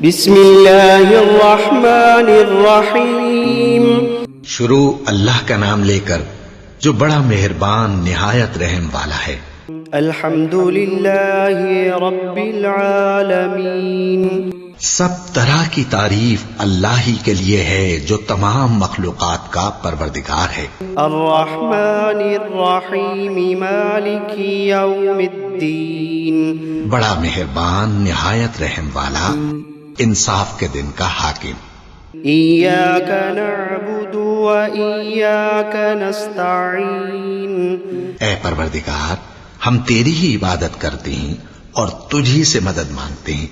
بسم اللہ الرحمن الرحیم. شروع اللہ کا نام لے کر جو بڑا مہربان نہایت رحم والا ہے. الحمد للہ رب العالمین. سب طرح کی تعریف اللہ ہی کے لیے ہے جو تمام مخلوقات کا پروردگار ہے. الرحمن الرحیم مالک یوم الدین. بڑا مہربان نہایت رحم والا انصاف کے دن کا حاکم. ایاک نعبد و ایاک نستعین. اے پروردگار ہم تیری ہی عبادت کرتے ہیں اور تجھی سے مدد مانگتے ہیں.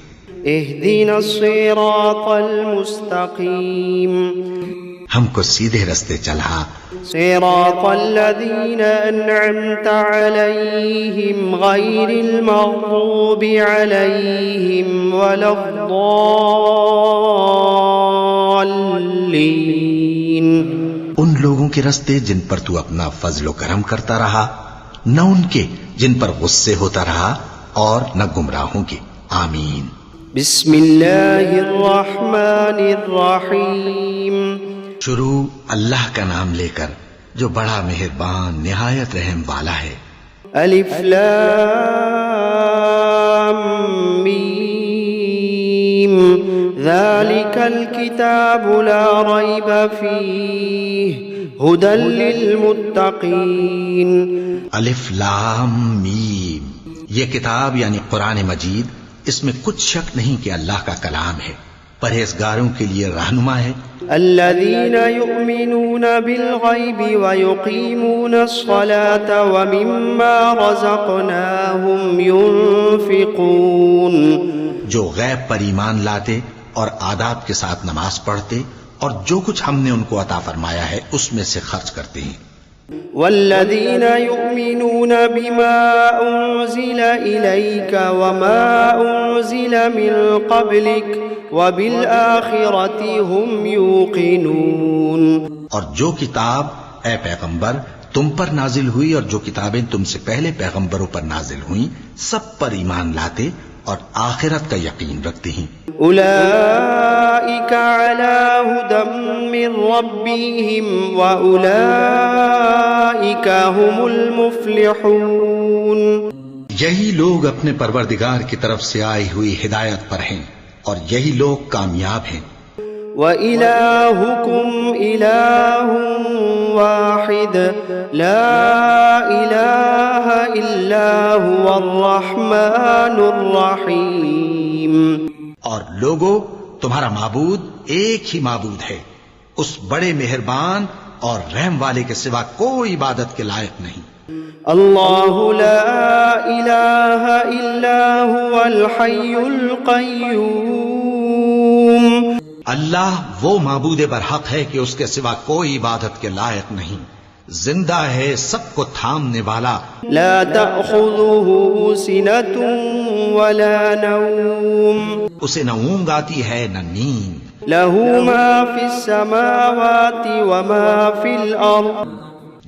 اہدنا الصراط المستقیم. ہم کو سیدھے رستے چلا. صراط الذین انعمت علیہم غیر المغضوب علیہم ولا الضالین. ان لوگوں کے رستے جن پر تو اپنا فضل و کرم کرتا رہا، نہ ان کے جن پر غصے ہوتا رہا اور نہ گمراہوں کے. آمین. بسم اللہ الرحمن الرحیم. شروع اللہ کا نام لے کر جو بڑا مہربان نہایت رحم والا ہے. الف لام میم ذالک الکتاب لا ریب فیہ ھدی للمتقین. الف لام میم، یہ کتاب یعنی قرآن مجید، اس میں کچھ شک نہیں کہ اللہ کا کلام ہے، پرہیزگاروں کے لیے رہنما ہے. الذین یؤمنون بالغیب ویقیمون الصلاة ومما رزقناہم ینفقون. جو غیب پر ایمان لاتے اور آداب کے ساتھ نماز پڑھتے اور جو کچھ ہم نے ان کو عطا فرمایا ہے اس میں سے خرچ کرتے ہیں. والذین یؤمنون بما انزل الیک وما انزل من قبلک وبالآخرۃ هم یوقنون. اور جو کتاب اے پیغمبر تم پر نازل ہوئی اور جو کتابیں تم سے پہلے پیغمبروں پر نازل ہوئیں سب پر ایمان لاتے اور آخرت کا یقین رکھتے ہیں. اولئک علی ھدی من ربہم واولئک هم المفلحون. یہی لوگ اپنے پروردگار کی طرف سے آئی ہوئی ہدایت پر ہیں اور یہی لوگ کامیاب ہیں. وَإِلَٰهُكُمْ إِلَٰهٌ وَاحِدٌ لَا إِلَٰهَ إِلَّا هُوَ الرَّحْمَٰنُ الرَّحِيمُ. اور لوگو تمہارا معبود ایک ہی معبود ہے، اس بڑے مہربان اور رحم والے کے سوا کوئی عبادت کے لائق نہیں. اللہ لا الہ الا هو الحی القیوم. اللہ وہ معبود برحق ہے کہ اس کے سوا کوئی عبادت کے لائق نہیں، زندہ ہے، سب کو تھامنے والا. لا تأخذه سنة ولا نوم. اسے نہ اونگ آتی ہے نہ نیند. له ما في السماوات وما في الأرض.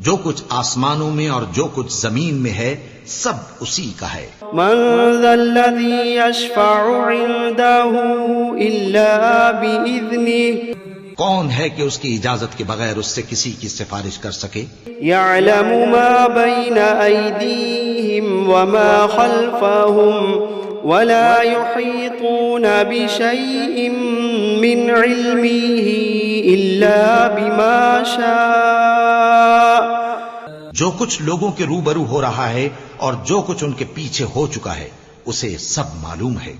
جو کچھ آسمانوں میں اور جو کچھ زمین میں ہے سب اسی کا ہے. من ذا الذي يشفع عنده إلا بإذنه. کون ہے کہ اس کی اجازت کے بغیر اس سے کسی کی سفارش کر سکے؟ يعلم ما بين أيديهم وما خلفهم ولا يحيطون بشيء من علمه إلا بما شاء. جو کچھ لوگوں کے روبرو ہو رہا ہے اور جو کچھ ان کے پیچھے ہو چکا ہے اسے سب معلوم ہے،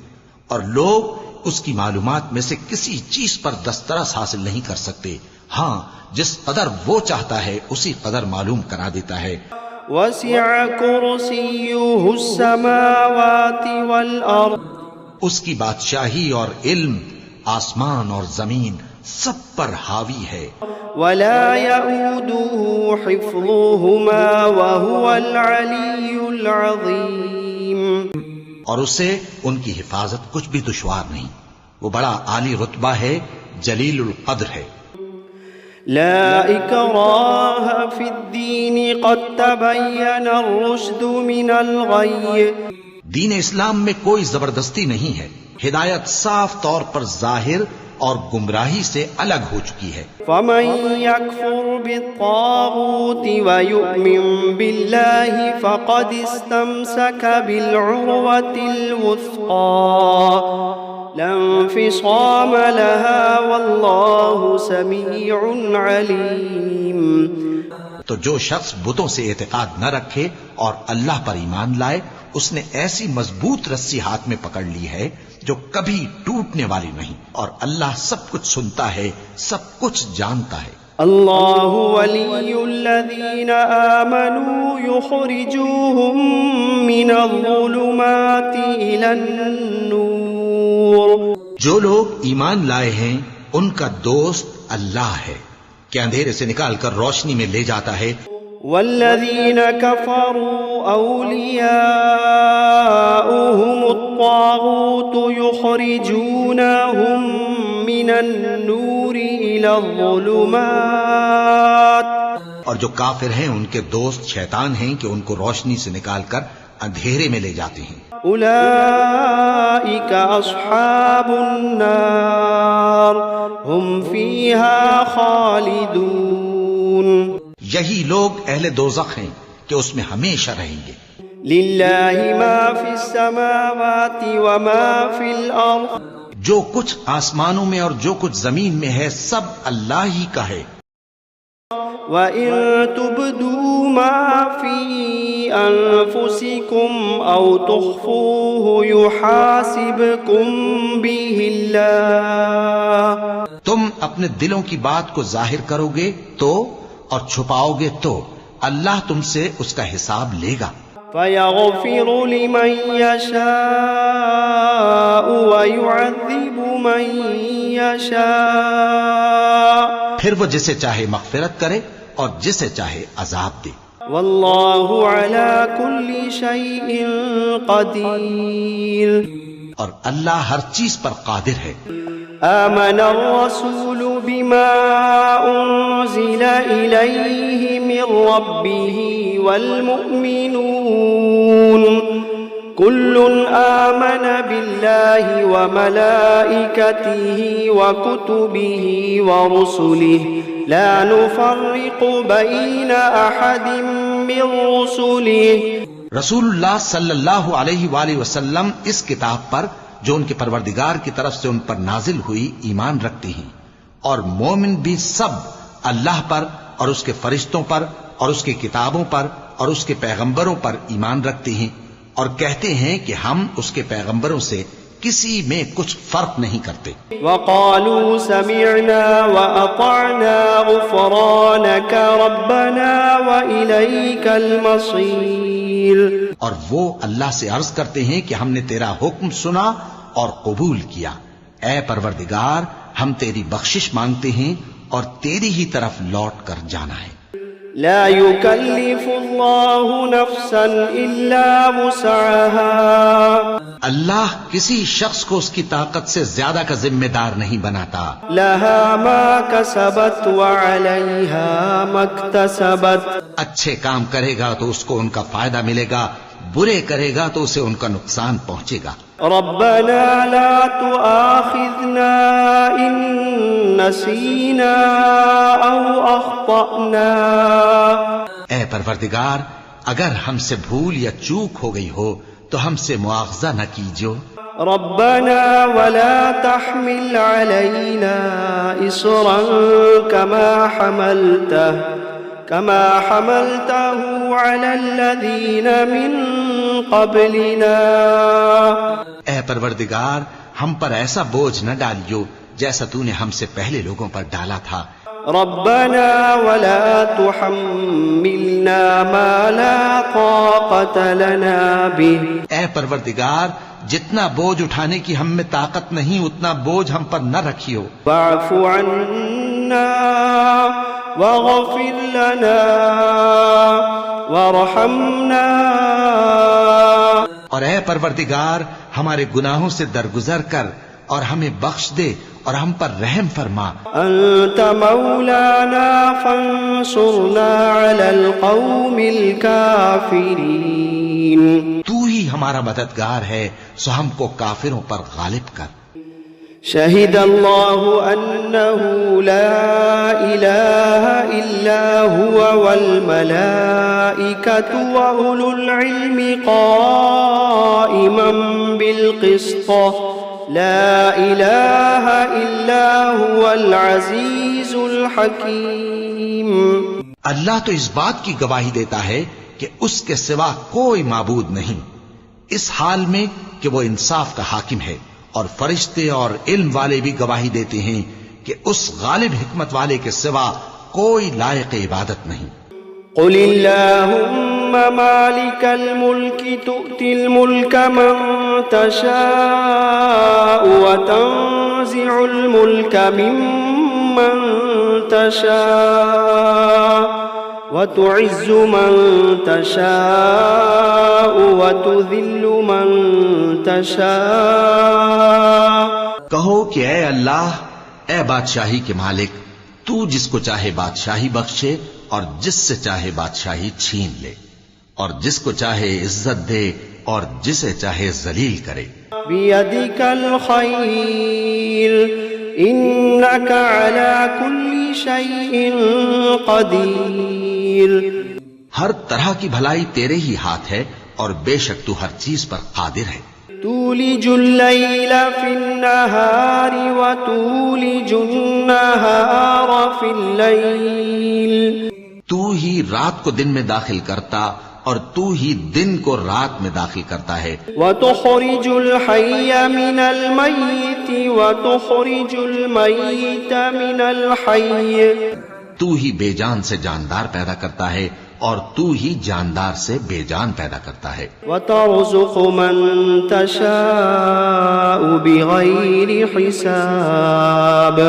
اور لوگ اس کی معلومات میں سے کسی چیز پر دسترس حاصل نہیں کر سکتے. ہاں جس قدر وہ چاہتا ہے اسی قدر معلوم کرا دیتا ہے. وسع کرسیہ السماوات والارض. اس کی بادشاہی اور علم آسمان اور زمین سب پر حاوی ہے. ولا يؤوده حفظهما وهو العلی العظیم. اور اسے ان کی حفاظت کچھ بھی دشوار نہیں، وہ بڑا عالی رتبہ ہے، جلیل القدر ہے. لا اکراہ فی الدین قد تبین الرشد من الغی. دین اسلام میں کوئی زبردستی نہیں ہے، ہدایت صاف طور پر ظاہر اور گمراہی سے الگ ہو چکی ہے۔ فمن يكفر بالطاغوت ويؤمن بالله فقد استمسك بالعروة الوثقى لا انفصام لها والله سميع عليم۔ تو جو شخص بتوں سے اعتقاد نہ رکھے اور اللہ پر ایمان لائے، اس نے ایسی مضبوط رسی ہاتھ میں پکڑ لی ہے جو کبھی ٹوٹنے والی نہیں، اور اللہ سب کچھ سنتا ہے، سب کچھ جانتا ہے۔ اللہ ولی الذین آمنوا یخرجوہم من الظلمات الی النور۔ جو لوگ ایمان لائے ہیں ان کا دوست اللہ ہے کہ اندھیرے سے نکال کر روشنی میں لے جاتا ہے۔ والذین کفروا اولیاؤہم الطاغوت یخرجونہم من النور الی الظلمات۔ اور جو کافر ہیں ان کے دوست شیطان ہیں کہ ان کو روشنی سے نکال کر اندھیرے میں لے جاتے ہیں۔ اولئک اصحاب النار ہم فیہا خالدون۔ یہی لوگ اہل دوزخ ہیں کہ اس میں ہمیشہ رہیں گے۔ للہ ما فی السماوات وما فی الارض۔ جو کچھ آسمانوں میں اور جو کچھ زمین میں ہے سب اللہ ہی کا ہے۔ وَإِن تُبْدُوا مَا فِي أَنفُسِكُمْ أَوْ تُخْفُوهُ يُحَاسِبْكُم بِهِ اللَّهُ۔ تم اپنے دلوں کی بات کو ظاہر کرو گے تو اور چھپاؤ گے تو اللہ تم سے اس کا حساب لے گا۔ فَيَغْفِرُ لِمَن يَشَاءُ وَيُعَذِّبُ مَن يَشَاءُ۔ پھر وہ جسے چاہے مغفرت کرے اور جسے چاہے عذاب دے۔ واللہ علی کل شیء قدیر۔ اور اللہ ہر چیز پر قادر ہے۔ آمن الرسول بما انزل الیہ من ربہ والمؤمنون كل آمن بالله وملائكته وكتبه ورسله لا نفرق بين أحد من رسله۔ رسول اللہ صلی اللہ علیہ وآلہ وسلم اس کتاب پر جو ان کے پروردگار کی طرف سے ان پر نازل ہوئی ایمان رکھتے ہیں، اور مومن بھی سب اللہ پر اور اس کے فرشتوں پر اور اس کی کتابوں پر اور اس کے پیغمبروں پر ایمان رکھتے ہیں، اور کہتے ہیں کہ ہم اس کے پیغمبروں سے کسی میں کچھ فرق نہیں کرتے۔ وقالوا سمعنا وأطعنا غفرانك ربنا وإليك المصير۔ اور وہ اللہ سے عرض کرتے ہیں کہ ہم نے تیرا حکم سنا اور قبول کیا، اے پروردگار ہم تیری بخشش مانگتے ہیں اور تیری ہی طرف لوٹ کر جانا ہے۔ لا يكلف الله نفسا الا وسعها۔ اللہ کسی شخص کو اس کی طاقت سے زیادہ کا ذمہ دار نہیں بناتا۔ لها ما كسبت وعليها ما اكتسبت۔ اچھے کام کرے گا تو اس کو ان کا فائدہ ملے گا، برے کرے گا تو اسے ان کا نقصان پہنچے گا۔ ربنا لا تؤاخذنا ان نسینا او اخطأنا۔ اے پروردگار اگر ہم سے بھول یا چوک ہو گئی ہو تو ہم سے مواخذہ نہ کیجو۔ ربنا ولا تحمل علينا إصرا كما حملته على الذين من قبلنا۔ اے پروردگار ہم پر ایسا بوجھ نہ ڈالیو جیسا تو نے ہم سے پہلے لوگوں پر ڈالا تھا۔ ربنا ولا تحملنا ما لا طاقة لنا به۔ اے پروردگار جتنا بوجھ اٹھانے کی ہم میں طاقت نہیں اتنا بوجھ ہم پر نہ رکھیو۔ واعف عنا واغفر لنا وارحمنا۔ اور اے پروردگار ہمارے گناہوں سے درگزر کر اور ہمیں بخش دے اور ہم پر رحم فرما۔ انت مولانا فانصرنا على القوم الكافرین۔ تو ہی ہمارا مددگار ہے، سو ہم کو کافروں پر غالب کر۔ شهد الله أنه لا إله إلا هو والملائكة وأولو العلم قائما بالقسط لا إله إلا هو العزيز الحكيم۔ اللہ تو اس بات کی گواہی دیتا ہے کہ اس کے سوا کوئی معبود نہیں، اس حال میں کہ وہ انصاف کا حاکم ہے، اور فرشتے اور علم والے بھی گواہی دیتے ہیں کہ اس غالب حکمت والے کے سوا کوئی لائق عبادت نہیں۔ قل اللهم مالك الملك تؤتي الملك من تشاء وتنزع الملك ممن تشاء وتعز من تشاء وتذل من تشاء۔ کہو کہ اے اللہ، اے بادشاہی کے مالک، تو جس کو چاہے بادشاہی بخشے اور جس سے چاہے بادشاہی چھین لے، اور جس کو چاہے عزت دے اور جسے چاہے ذلیل کرے۔ بيدك الخير إنك على كل شيء قدير۔ ہر طرح کی بھلائی تیرے ہی ہاتھ ہے اور بے شک تو ہر چیز پر قادر ہے۔ تولج الليل في النهار وتولج النهار في الليل۔ تو ہی رات کو دن میں داخل کرتا اور تو ہی دن کو رات میں داخل کرتا ہے۔ وتخرج الحي من الميت وتخرج الميت من الحي۔ تو ہی بے جان سے جاندار پیدا کرتا ہے اور تو ہی جاندار سے بے جان پیدا کرتا ہے۔ وترزق من تشاء بغير حساب۔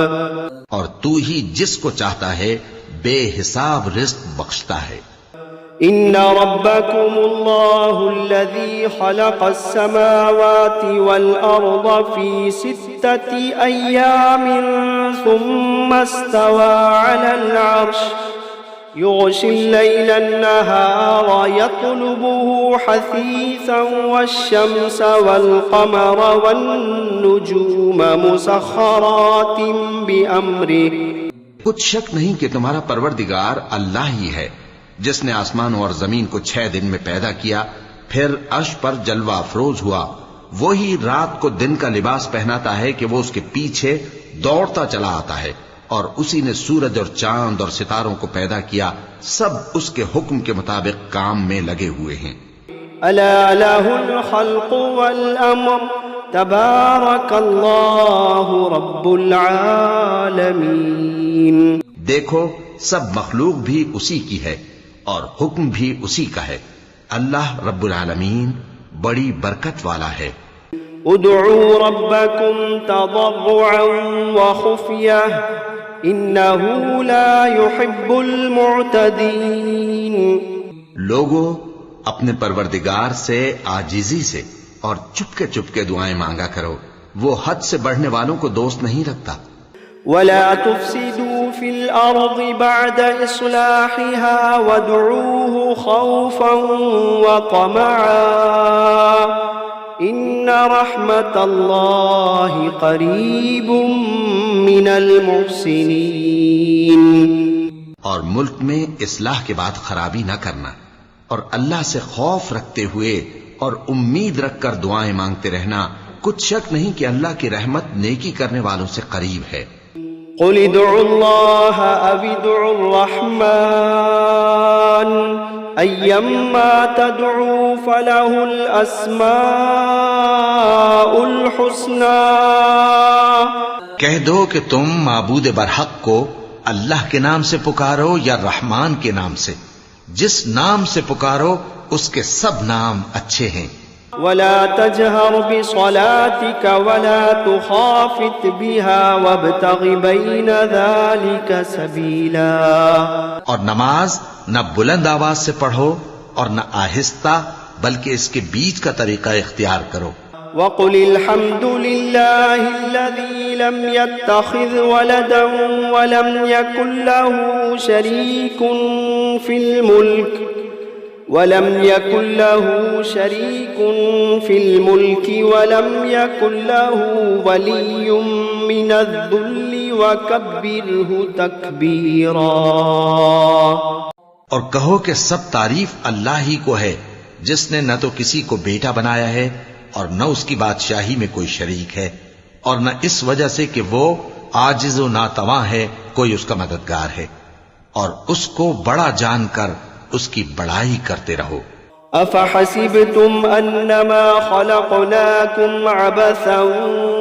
اور تو ہی جس کو چاہتا ہے بے حساب رزق بخشتا ہے۔ إن ربكم الله الذي خلق السماوات والأرض في 6 أيام ثم استوى على العرش يغشي الليل النهار يطلبه حثيثا والشمس والقمر والنجوم مسخرات بأمره۔ کچھ شک نہیں کہ تمہارا پروردگار اللہ ہی ہے، جس نے آسمانوں اور زمین کو 6 دن میں پیدا کیا، پھر عرش پر جلوہ افروز ہوا۔ وہی رات کو دن کا لباس پہناتا ہے کہ وہ اس کے پیچھے دوڑتا چلا آتا ہے، اور اسی نے سورج اور چاند اور ستاروں کو پیدا کیا، سب اس کے حکم کے مطابق کام میں لگے ہوئے ہیں۔ ألا له الخلق والأمر تبارك الله رب العالمين۔ دیکھو سب مخلوق بھی اسی کی ہے اور حکم بھی اسی کا ہے۔ اللہ رب العالمین بڑی برکت والا ہے۔ ادعوا ربكم تضرعا وخفية إنه لا يحب المعتدين۔ لوگو اپنے پروردگار سے عاجزی سے اور چپکے چپکے دعائیں مانگا کرو، وہ حد سے بڑھنے والوں کو دوست نہیں رکھتا۔ ولا تفسدوا في الأرض بعد إصلاحها وادعوه خوفا وطمعا إن رحمة الله قريب من المحسنين۔ اور ملک میں اصلاح کے بعد خرابی نہ کرنا، اور اللہ سے خوف رکھتے ہوئے اور امید رکھ کر دعائیں مانگتے رہنا، کچھ شک نہیں کہ اللہ کی رحمت نیکی کرنے والوں سے قریب ہے۔ قل ادعوا الله أو ادعوا الرحمن أيما تدعوا فله الأسماء الحسنى۔ کہہ دو کہ تم معبود برحق کو اللہ کے نام سے پکارو یا رحمان کے نام سے، جس نام سے پکارو اس کے سب نام اچھے ہیں۔ ولا تجهر بصلاتك ولا تخافت بها وابتغ بين ذلك سبيلا۔ اور نماز نہ بلند آواز سے پڑھو اور نہ آہستہ، بلکہ اس کے بیچ کا طریقہ اختیار کرو۔ وقل الحمد لله الذي لم يتخذ ولدا ولم يكن له شريك في الملك ولم يكن له شريك في الملك ولم يكن له ولي من الذل وكبره تكبيرا. اور کہو کہ سب تعریف اللہ ہی کو ہے جس نے نہ تو کسی کو بیٹا بنایا ہے اور نہ اس کی بادشاہی میں کوئی شریک ہے، اور نہ اس وجہ سے کہ وہ عاجز و ناتواں ہے کوئی اس کا مددگار ہے، اور اس کو بڑا جان کر اس کی بڑائی کرتے رہو. افحسبتم انما خلقناكم عبثا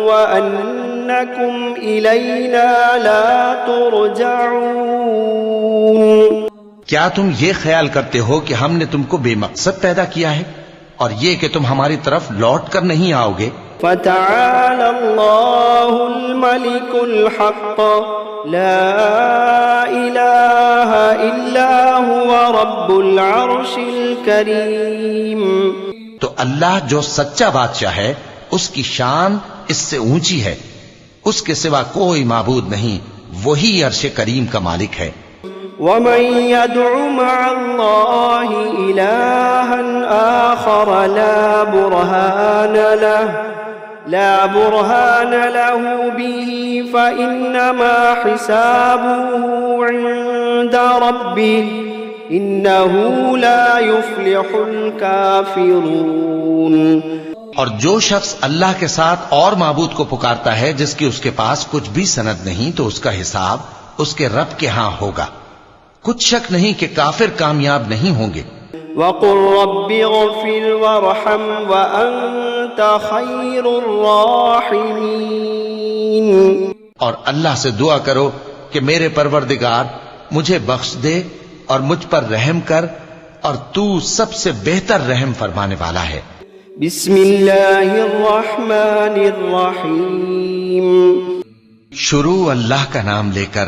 وانكم الینا لا ترجعون. کیا تم یہ خیال کرتے ہو کہ ہم نے تم کو بے مقصد پیدا کیا ہے اور یہ کہ تم ہماری طرف لوٹ کر نہیں آؤ گے؟ فتعالى الله الملك الحق لا إله إلا هو رب العرش الكريم. تو اللہ جو سچا بادشاہ ہے اس کی شان اس سے اونچی ہے، اس کے سوا کوئی معبود نہیں، وہی عرش کریم کا مالک ہے. ومن يدع مع الله إلها آخر لا برهان له به فإنما حسابه عند ربه إنه لا يفلح الكافرون. اور جو شخص اللہ کے ساتھ اور معبود کو پکارتا ہے جس کی اس کے پاس کچھ بھی سند نہیں، تو اس کا حساب اس کے رب کے ہاں ہوگا. کچھ شک نہیں کہ کافر کامیاب نہیں ہوں گے. وَقُلْ رَبِّ اغْفِرْ وَارْحَمْ وَأَنْتَ خَيْرُ الرَّاحِمِينَ. اور اللہ سے دعا کرو کہ میرے پروردگار مجھے بخش دے اور مجھ پر رحم کر، اور تو سب سے بہتر رحم فرمانے والا ہے. بسم اللہ الرحمن الرحیم. شروع اللہ کا نام لے کر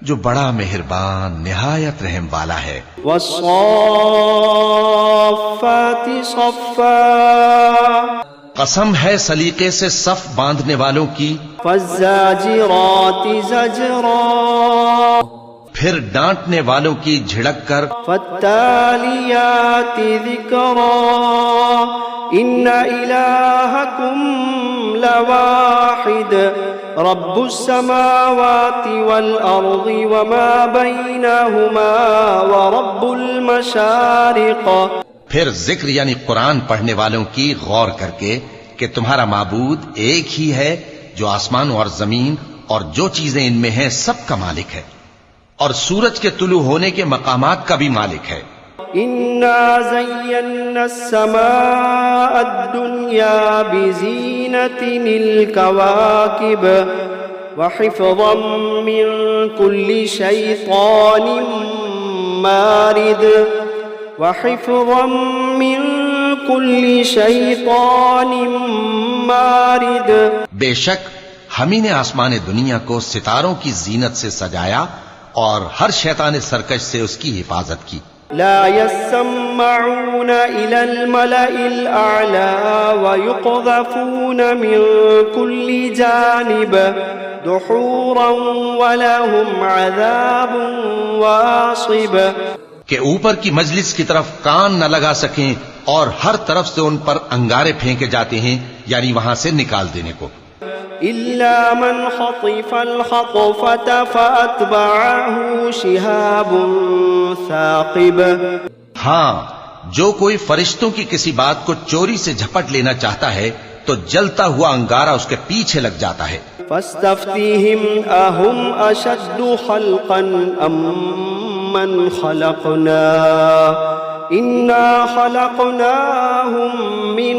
جو بڑا مہربان نہایت رحم والا ہے. والصافات صفا. قسم ہے سلیقے سے صف باندھنے والوں کی. فالزاجرات زجرا. پھر ڈانٹنے والوں کی جھڑک کر. فالتالیات ذکرا. ان الہکم لواحد رب السماوات والارض وما بینہما ورب المشارق. پھر ذکر یعنی قرآن پڑھنے والوں کی غور کر کے کہ تمہارا معبود ایک ہی ہے جو آسمان اور زمین اور جو چیزیں ان میں ہیں سب کا مالک ہے، اور سورج کے طلوع ہونے کے مقامات کا بھی مالک ہے. انا زینا السماء الدنیا بزینت الکواکب وحفظا من كل شیطان مارد وحفظا من كل شیطان مارد. بے شک ہم ہی نے آسمان دنیا کو ستاروں کی زینت سے سجایا اور ہر شیطان سرکش سے اس کی حفاظت کی. لا يسمعون إلى الملأ الأعلى ويقذفون من كل جانب دحورا ولهم عذاب واصب. کہ اوپر کی مجلس کی طرف کان نہ لگا سکیں اور ہر طرف سے ان پر انگارے پھینکے جاتے ہیں، یعنی وہاں سے نکال دینے کو. إلا من خطف الخطفة فأتبعه شهاب ثاقب. ہاں، جو کوئی فرشتوں کی کسی بات کو چوری سے جھپٹ لینا چاہتا ہے تو جلتا ہوا انگارہ اس کے پیچھے لگ جاتا ہے. فاستفتهم أهم أشد خلقا أم من خلقنا إنا خلقناهم من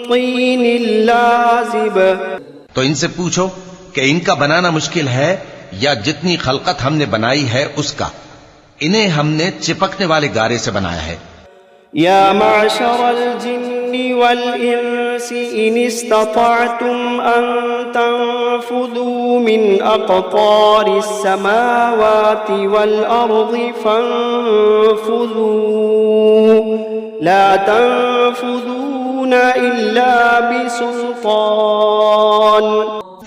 طين لازب. تو ان سے پوچھو کہ ان کا بنانا مشکل ہے یا جتنی خلقت ہم نے بنائی ہے اس کا، انہیں ہم نے چپکنے والے گارے سے بنایا ہے. یا معشر الجن والانس ان استطعتم ان تنفذوا من اقطار السماوات والارض فانفذوا لا تنفذون الا بسلطان.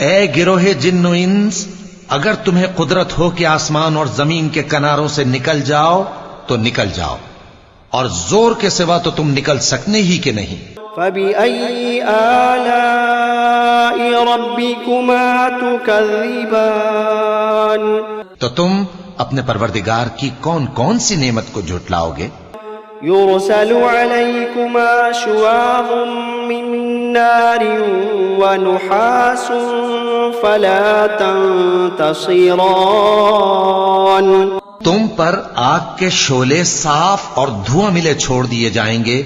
اے گروہ جن و انس، اگر تمہیں قدرت ہو کہ آسمان اور زمین کے کناروں سے نکل جاؤ تو نکل جاؤ، اور زور کے سوا تو تم نکل سکنے ہی کہ نہیں. فبأي آلاء ربكما تكذبان تو تم اپنے پروردگار کی کون کون سی نعمت کو جھٹلاؤ گے؟ يرسل عليكما شواظ من نار ونحاس فلا تنتصران. تم پر آگ کے شعلے صاف اور دھواں ملے چھوڑ دیے جائیں گے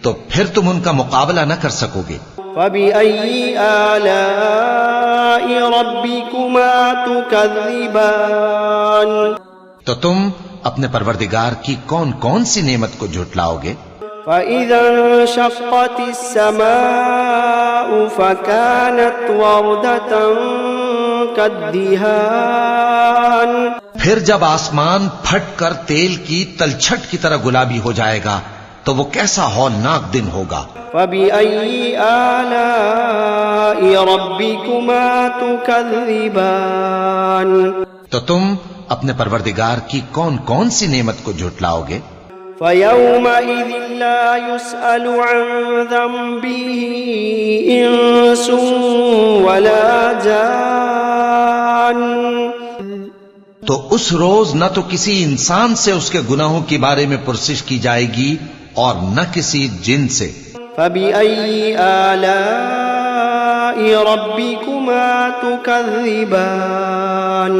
تو پھر تم ان کا مقابلہ نہ کر سکو گے. فبأي آلاء ربكما تكذبان تو تم اپنے پروردگار کی کون کون سی نعمت کو جھٹلاؤ گے؟ فإذا انشقت السماء فكانت وردة كالدهان. پھر جب آسمان پھٹ کر تیل کی تلچھٹ کی طرح گلابی ہو جائے گا تو وہ کیسا ہولناک دن ہوگا. فبأي آلاء ربكما تكذبان تو تم اپنے پروردگار کی کون کون سی نعمت کو جھٹلاؤ گے؟ فيومئذ لا يسأل عن ذنبه إنس ولا جان. تو اس روز نہ تو کسی انسان سے اس کے گناہوں کے بارے میں پرسش کی جائے گی اور نہ کسی جن سے. فبأي آلاء ربكما تكذبان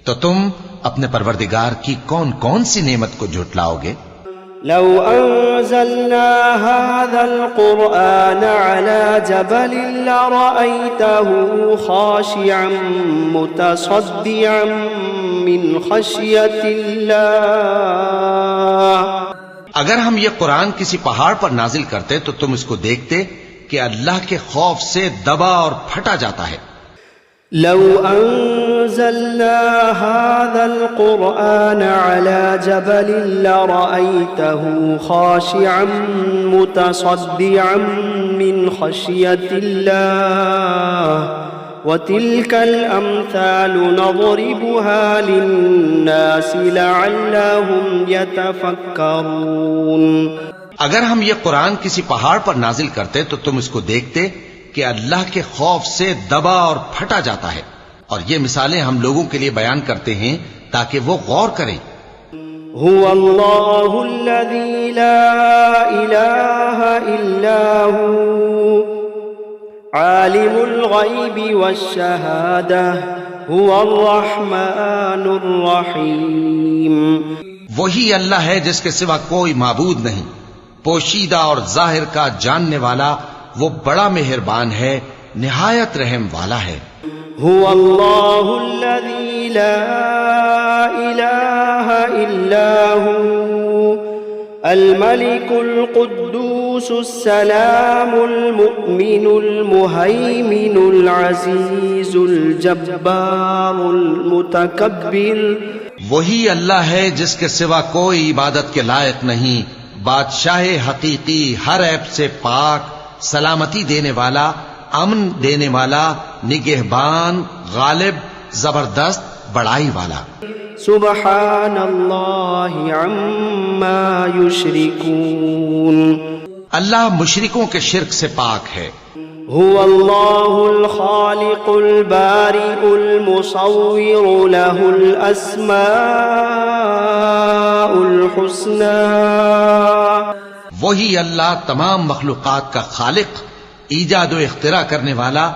تو تم اپنے پروردگار کی کون کون سی نعمت کو جھٹلاؤ گے؟ لو أنزلنا هذا القرآن على جبل لرأيته خاشعا متصدعا من خشية الله. اگر ہم یہ قرآن کسی پہاڑ پر نازل کرتے تو تم اس کو دیکھتے کہ اللہ کے خوف سے دبا اور پھٹا جاتا ہے. لو أنزلنا هذا القرآن على جبل لرأيته خاشعا متصدعا من خشية الله وتلك الأمثال نضربها للناس لعلهم يتفكرون. اگر ہم یہ قرآن کسی پہاڑ پر نازل کرتے تو تم اس کو دیکھتے کہ اللہ کے خوف سے دبا اور پھٹا جاتا ہے، اور یہ مثالیں ہم لوگوں کے لیے بیان کرتے ہیں تاکہ وہ غور کریں. هو الله الذي لا إله إلا هو عالم الغيب والشهادة هو الرحمن الرحيم. وہی اللہ ہے جس کے سوا کوئی معبود نہیں، پوشیدہ اور ظاہر کا جاننے والا، وہ بڑا مہربان ہے، نہایت رحم والا ہے. هو الله الذي لا إله إلا هو الملك القدوس السلام المؤمن المهيمن العزيز الجبار المتكبر. وہی اللہ ہے جس کے سوا کوئی عبادت کے لائق نہیں، بادشاہ حقیقی، ہر عیب سے پاک، سلامتی دینے والا، امن دینے والا، نگہبان، غالب، زبردست، بڑائی والا. سبحان اللہ عما یشرکون. اللہ مشرکوں کے شرک سے پاک ہے. هو اللہ الخالق البارئ المصور له الاسماء الحسنى. وہی اللہ تمام مخلوقات کا خالق، ایجاد و اختراع کرنے والا،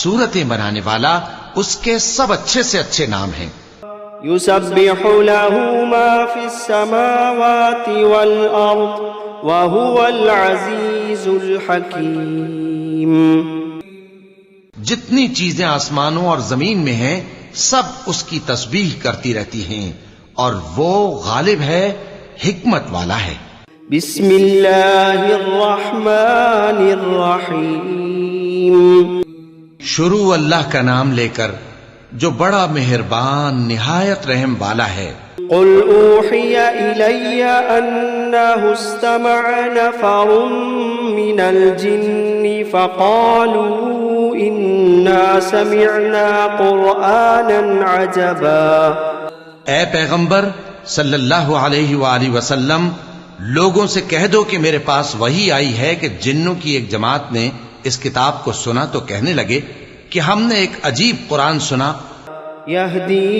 صورتیں بنانے والا، اس کے سب اچھے سے اچھے نام ہیں. يسبح له ما في السماوات والأرض وهو العزيز الحكيم. جتنی چیزیں آسمانوں اور زمین میں ہیں سب اس کی تسبیح کرتی رہتی ہیں، اور وہ غالب ہے، حکمت والا ہے. بسم اللہ الرحمن الرحیم. شروع اللہ کا نام لے کر جو بڑا مہربان نہایت رحم والا ہے. قل اوحی الی انہ استمع نفر من الجن فقالوا انا سمعنا قرآنا عجبا. اے پیغمبر صلی اللہ علیہ وآلہ وسلم، لوگوں سے کہہ دو کہ میرے پاس وحی آئی ہے کہ جنوں کی ایک جماعت نے اس کتاب کو سنا تو کہنے لگے کہ ہم نے ایک عجیب قرآن سنا، يهدي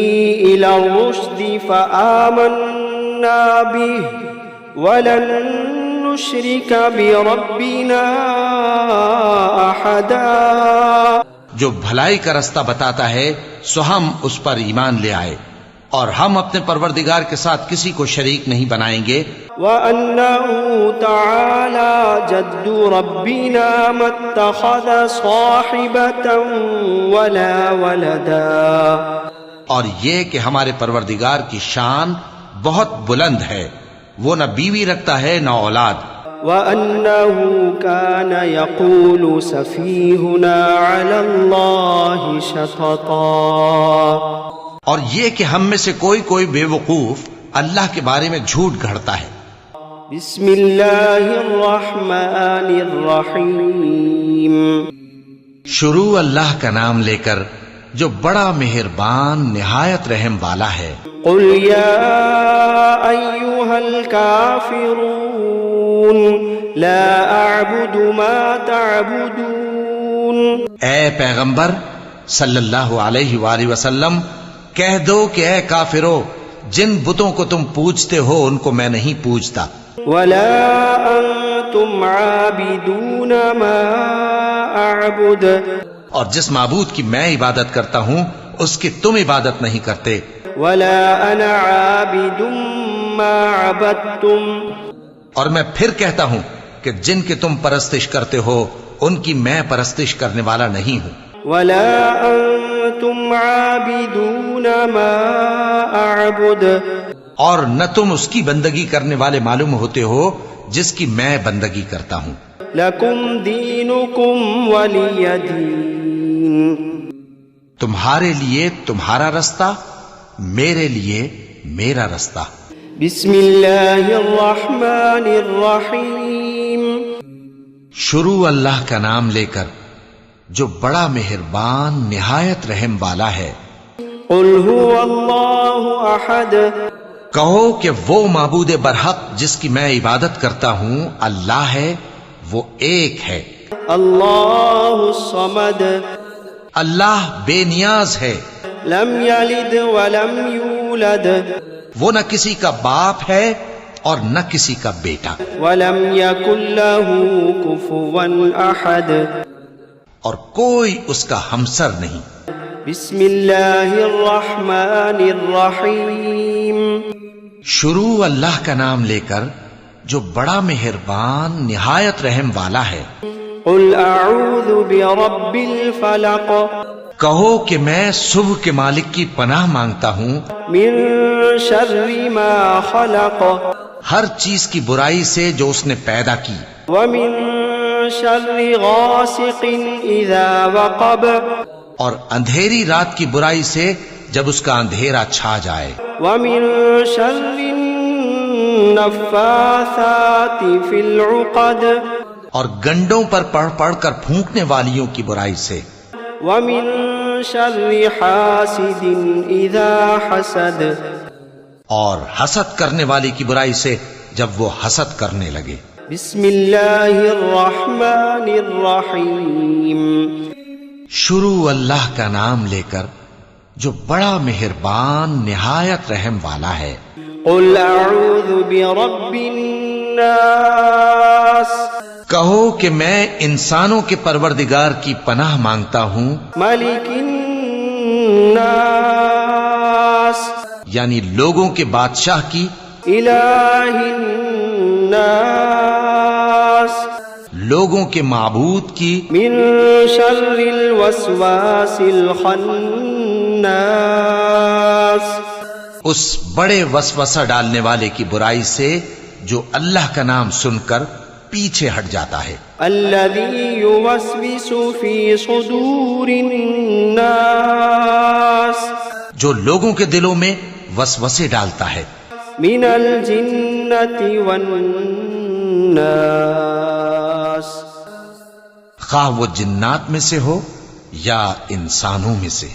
إلى الرشد فآمنا به ولن نشرك بربنا أحدا، جو بھلائی کا رستہ بتاتا ہے سو ہم اس پر ایمان لے آئے اور ہم اپنے پروردگار کے ساتھ کسی کو شریک نہیں بنائیں گے۔ وأنه تعالى جد ربنا ما اتخذ صاحبة ولا ولدا، اور یہ کہ ہمارے پروردگار کی شان بہت بلند ہے، وہ نہ بیوی رکھتا ہے نہ اولاد۔ وأنه كان يقول سفيهنا على الله شططا، اور یہ کہ ہم میں سے کوئی کوئی بے وقوف اللہ کے بارے میں جھوٹ گھڑتا ہے۔ بسم اللہ الرحمن الرحیم، شروع اللہ کا نام لے کر جو بڑا مہربان نہایت رحم والا ہے۔ قل یا ایہا الکافرون لا اعبد ما تعبدون، اے پیغمبر صلی اللہ علیہ وآلہ وسلم کہہ دو کہ اے کافرو جن بتوں کو تم پوجتے ہو ان کو میں نہیں پوجتا، ولا انتم عابدون ما اعبد، اور جس معبود کی میں عبادت کرتا ہوں اس کی تم عبادت نہیں کرتے، ولا انا عابد ما عبدتم، اور میں پھر کہتا ہوں کہ جن کی تم پرستش کرتے ہو ان کی میں پرستش کرنے والا نہیں ہوں، ولا انتم عابدون ما اعبد، اور نہ تم اس کی بندگی کرنے والے معلوم ہوتے ہو جس کی میں بندگی کرتا ہوں۔ لکم دینکم ولی دین، تمہارے لیے تمہارا رستہ، میرے لیے میرا رستہ۔ بسم اللہ الرحمن الرحیم، شروع اللہ کا نام لے کر جو بڑا مہربان نہایت رحم والا ہے۔ قل هو اللہ احد، کہو کہ وہ معبود برحق جس کی میں عبادت کرتا ہوں اللہ ہے، وہ ایک ہے۔ اللہ الصمد، اللہ بے نیاز ہے، لم یلد ولم یولد، وہ نہ کسی کا باپ ہے اور نہ کسی کا بیٹا، ولم یکن له کفوا احد، اور کوئی اس کا ہمسر نہیں۔ بسم اللہ الرحمن الرحیم، شروع اللہ کا نام لے کر جو بڑا مہربان نہایت رحم والا ہے۔ قل اعوذ برب الفلق، کہو کہ میں صبح کے مالک کی پناہ مانگتا ہوں من شر ما خلق، ہر چیز کی برائی سے جو اس نے پیدا کی، ومن شر غاسق اذا وقب، اور اندھیری رات کی برائی سے جب اس کا اندھیرا چھا جائے، ومن شر النفاثات فی العقد، اور گنڈوں پر پڑھ پڑھ کر پھونکنے والیوں کی برائی سے، ومن شر حاسد اذا حسد، اور حسد کرنے والی کی برائی سے جب وہ حسد کرنے لگے۔ بسم اللہ الرحمن الرحیم، شروع اللہ کا نام لے کر جو بڑا مہربان نہایت رحم والا ہے۔ قل اعوذ برب الناس، کہو کہ میں انسانوں کے پروردگار کی پناہ مانگتا ہوں، ملک الناس، یعنی لوگوں کے بادشاہ کی، الہ الناس، لوگوں کے معبود کی، من شر الوسواس الخناس، اس بڑے وسوسہ ڈالنے والے کی برائی سے جو اللہ کا نام سن کر پیچھے ہٹ جاتا ہے، الذی یوسوس فی صدور الناس، جو لوگوں کے دلوں میں وسوسے ڈالتا ہے، من الجنۃ والناس، خواہ وہ جنات میں سے ہو یا انسانوں میں سے۔